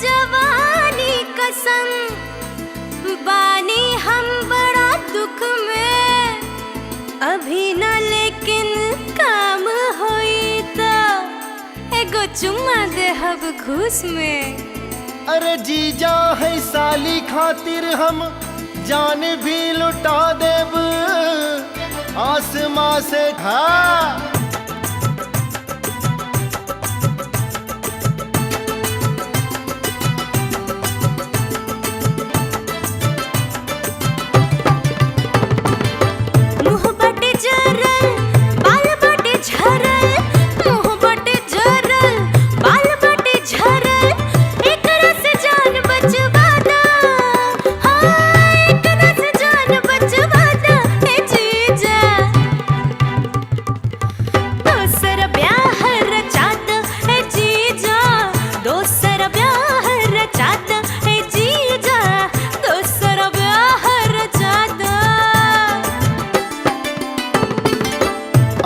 जवानी कसम बानी हम बड़ा दुख में, अभी न लेकिन काम होई तो एगो चुम्मा देहब घूस में। अरे जीजा है साली खातिर हम जान भी लुटा देब आसमां से। हाँ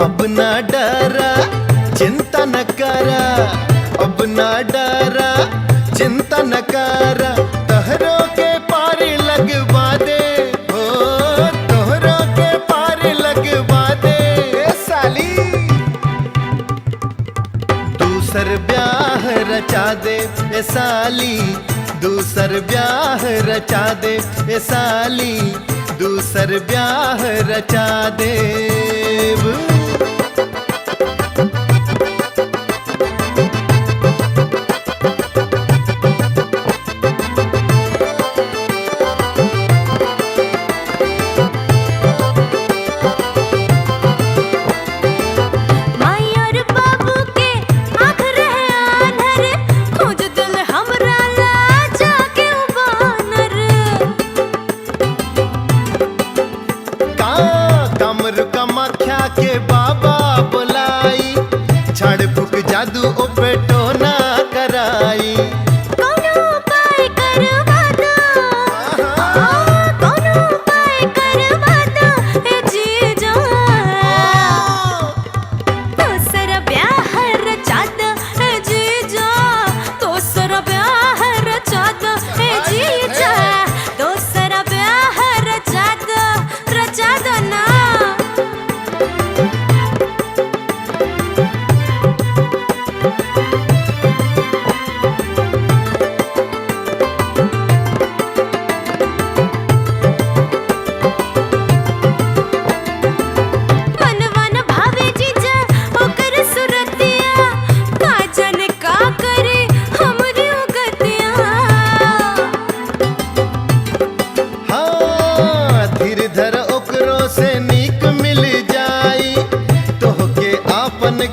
अब न डरा चिंता न करा, अब न डरा चिंता न करा, तोहरों के पार लगवा दे, हो तोहरों के पार लगवा दे साली। दूसर ब्याह रचा दे ए साली, दूसर ब्याह रचा दे ए साली, दूसर ब्याह रचा दे। कमाख्या के बाबा बुलाई, झाड़ फूक जादू ओ पेटो ना कराई। कोनो उपाय करवा दो, कोनो उपाय करवा दो ए जीजा, दोसर ब्याह रचा दो ए जीजा, दोसर ब्याह रचा दो ए जीजा, दोसर ब्याह रचा दो ना।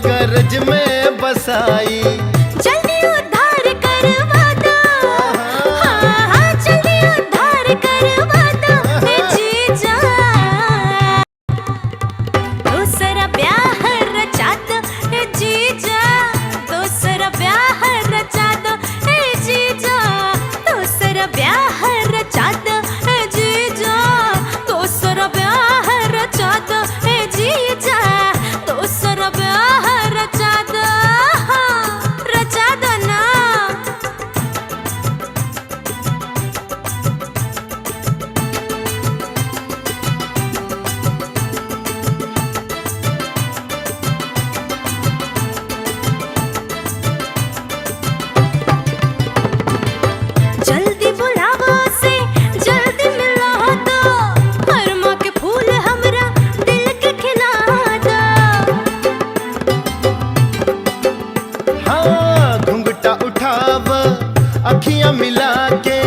करज में बसाई जल्दी उद्धार करवा दो, हाँ जल्दी उद्धार करवा दो ए जीजा, दूसरा ब्याह रचा दो ए जीजा, दूसरा ब्याह रचा दो ए जीजा, दूसरा ब्याह रचा दो ए जीजा, दूसरा ब्याह रचा दो ए जीजा, दूसरा ब्याह रचा दो ना। जल्दी बुलावा से जल्दी मिला दो, अरमा के फूल हमरा दिल के खिला दो। हाँ घुंघटा उठाव अखियां मिला के,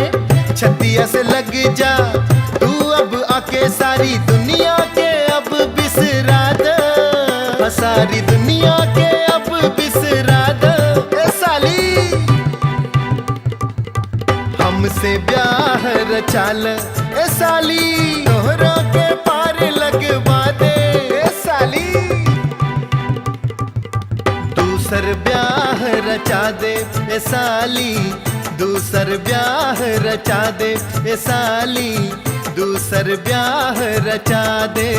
छतिया से लग जा तू अब आके, सारी दुनिया के अब बिसरा दे, सारी दुनिया के अब बिसरा दे ए साली। हमसे ब्याह रचा ले ए साली, तोहरों के पार लगवा दे ए साली। दूसर ब्याह रचा दे ए साली, दूसर ब्याह रचा दे ए साली, दूसर ब्याह रचा दे।